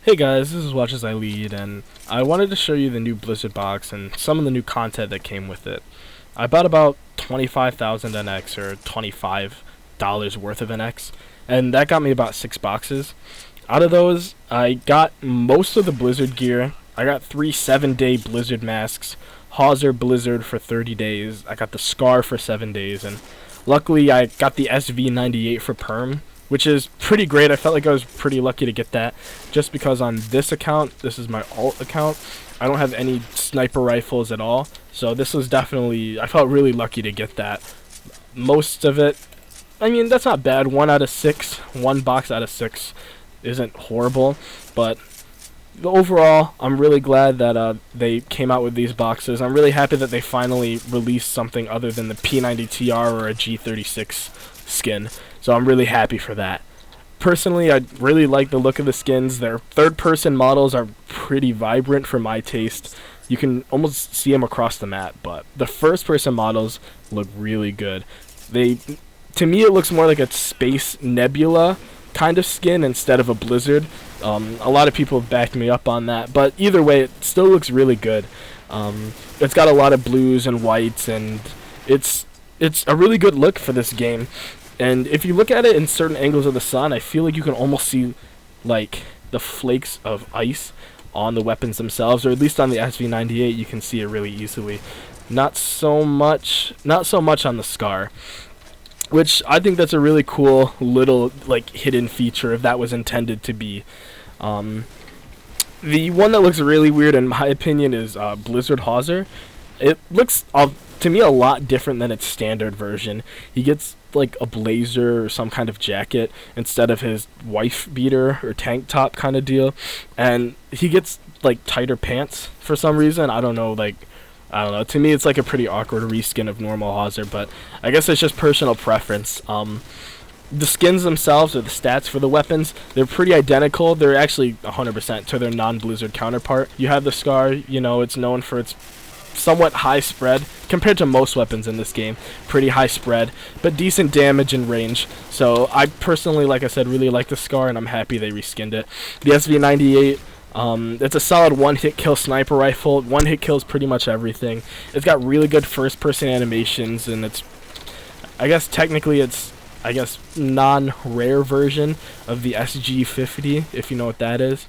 Hey guys, this is Watch As I Lead, and I wanted to show you the new Blizzard box and some of the new content that came with it. I bought about 25,000 NX, or $25 worth of NX, and that got me about 6 boxes. Out of those, I got most of the Blizzard gear. I got 3 7-day Blizzard masks, Hawser Blizzard for 30 days, I got the Scar for 7 days, and luckily I got the SV98 for Perm, which is pretty great. I felt like I was pretty lucky to get that, just because on this account, this is my alt account, I don't have any sniper rifles at all, so this was definitely, I felt really lucky to get that. Most of it, I mean, that's not bad. 1 out of 6, 1 box out of 6 isn't horrible, but overall, I'm really glad that they came out with these boxes. I'm really happy that they finally released something other than the P90TR or a G36 skin, so I'm really happy for that. Personally, I really like the look of the skins. Their third-person models are pretty vibrant for my taste. You can almost see them across the map, but the first-person models look really good. To me, it looks more like a Space Nebula kind of skin instead of a Blizzard. A lot of people have backed me up on that, but either way, it still looks really good. It's got a lot of blues and whites, and it's a really good look for this game. And if you look at it in certain angles of the sun, I feel like you can almost see like the flakes of ice on the weapons themselves, or at least on the SV98 you can see it really easily. Not so much on the Scar, which I think that's a really cool little like hidden feature if that was intended to be. The one that looks really weird in my opinion is Blizzard Hawser. It looks to me a lot different than its standard version. He gets like a blazer or some kind of jacket instead of his wife beater or tank top kind of deal, and he gets like tighter pants for some reason. I don't know. To me, it's like a pretty awkward reskin of normal Hawser, but I guess it's just personal preference. The skins themselves, or the stats for the weapons, they're pretty identical. They're actually 100% to their non-Blizzard counterpart. You have the Scar, it's known for its somewhat high spread, compared to most weapons in this game. Pretty high spread, but decent damage and range. So I personally, like I said, really like the Scar, and I'm happy they reskinned it. The SV98, it's a solid one-hit kill sniper rifle. One-hit kills pretty much everything. It's got really good first-person animations, and it's, I guess technically it's, non-rare version of the SG50, if you know what that is.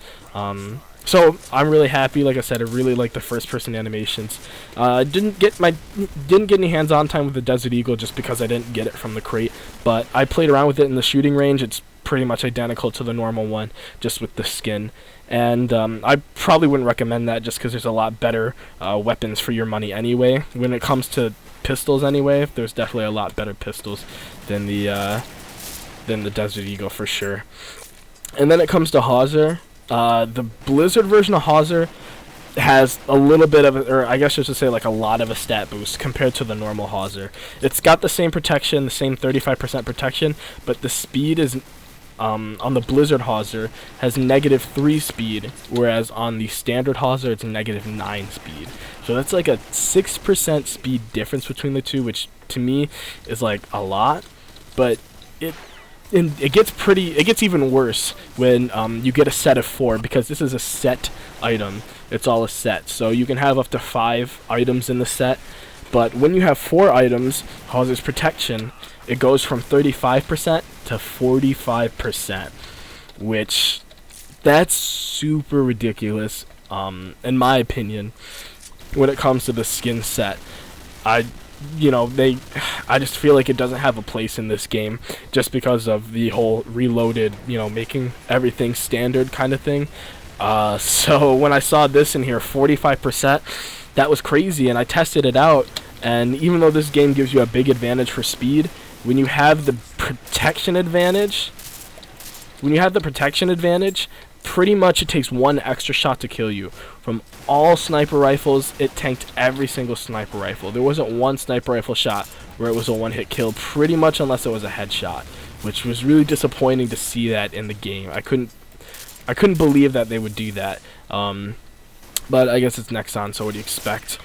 So I'm really happy. Like I said, I really like the first-person animations. Didn't get any hands-on time with the Desert Eagle just because I didn't get it from the crate, but I played around with it in the shooting range. It's pretty much identical to the normal one, just with the skin. And I probably wouldn't recommend that just because there's a lot better weapons for your money anyway. When it comes to pistols anyway, there's definitely a lot better pistols than the Desert Eagle for sure. And then it comes to Hawser. The Blizzard version of Hawser has a little bit of, or I guess I should say like a lot of a stat boost compared to the normal Hawser. It's got the same protection, the same 35% protection, but the speed is, on the Blizzard Hawser, has -3 speed, whereas on the standard Hawser it's -9 speed. So that's like a 6% speed difference between the two, which to me is like a lot, but it gets even worse when you get a set of 4, because this is a set item. It's all a set, so you can have up to 5 items in the set. But when you have 4 items, Hawser's protection, it goes from 35% to 45%, which that's super ridiculous, in my opinion, when it comes to the skin set. I just feel like it doesn't have a place in this game just because of the whole reloaded, making everything standard kind of thing. So when I saw this in here, 45%, that was crazy, and I tested it out, and even though this game gives you a big advantage for speed, when you have the protection advantage, pretty much it takes 1 extra shot to kill you. From all sniper rifles, it tanked every single sniper rifle. There wasn't one sniper rifle shot where it was a one-hit kill, pretty much, unless it was a headshot, which was really disappointing to see that in the game. I couldn't believe that they would do that. But I guess it's Nexon, so what do you expect?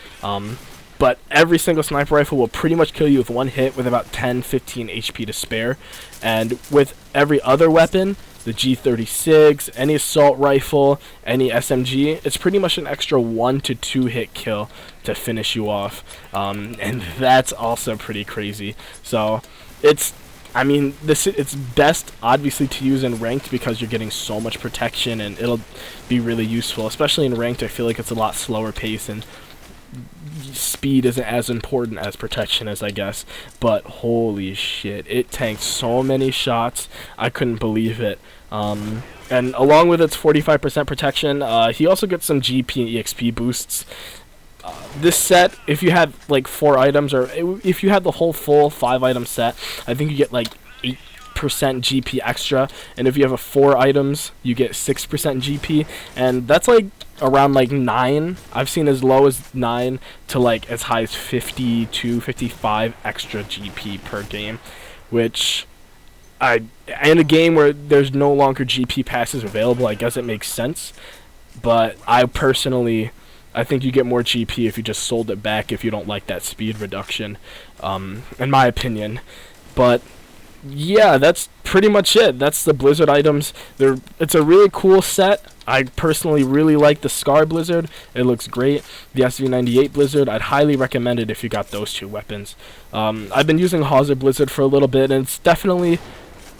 but every single sniper rifle will pretty much kill you with one hit with about 10-15 HP to spare. And with every other weapon, the G36, any assault rifle, any SMG, it's pretty much an extra 1 to 2 hit kill to finish you off. And that's also pretty crazy. So it's best obviously to use in ranked because you're getting so much protection, and it'll be really useful, especially in ranked. I feel like it's a lot slower pace, and speed isn't as important as protection is, I guess. But holy shit, it tanked so many shots, I couldn't believe it. And along with its 45% protection, he also gets some GP and EXP boosts. This set, if you had like 4 items, or if you had the whole full 5 item set, I think you get like 8% GP extra, and if you have a 4 items, you get 6% GP, and that's like around like 9. I've seen as low as 9 to like as high as 52, 55 extra GP per game, which in a game where there's no longer GP passes available, I guess it makes sense. But I think you get more GP if you just sold it back if you don't like that speed reduction, in my opinion. But yeah, that's pretty much it. That's the Blizzard items. It's a really cool set. I personally really like the Scar Blizzard. It looks great. The SV98 Blizzard, I'd highly recommend it if you got those 2 weapons. I've been using Hawser Blizzard for a little bit, and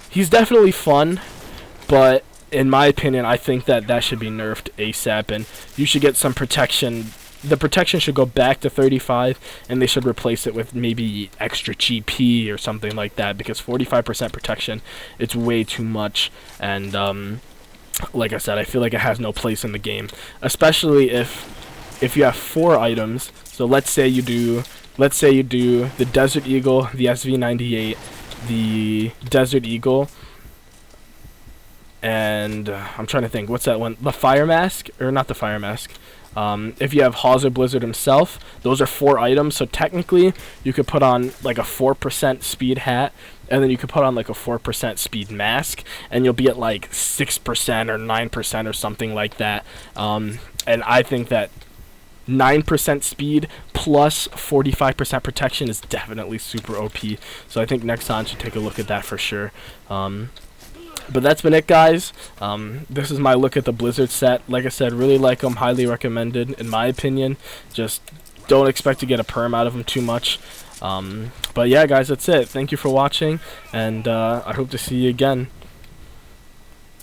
he's definitely fun, but in my opinion, I think that should be nerfed ASAP, and you should get some protection. The protection should go back to 35, and they should replace it with maybe extra GP or something like that, because 45% protection, it's way too much. And like I said, I feel like it has no place in the game, especially if you have 4 items. So let's say you do the Desert Eagle, the SV98, the Desert Eagle, and I'm trying to think, what's that one? The Fire Mask? Or not the Fire Mask. If you have Hawser Blizzard himself, those are 4 items, so technically you could put on like a 4% speed hat, and then you could put on like a 4% speed mask, and you'll be at like 6% or 9% or something like that. And I think that 9% speed plus 45% protection is definitely super OP, so I think Nexon should take a look at that for sure. But that's been it, guys. This is my look at the Blizzard set. Like I said, really like them, highly recommended in my opinion. Just don't expect to get a perm out of them too much. But yeah, guys, that's it. Thank you for watching, and I hope to see you again.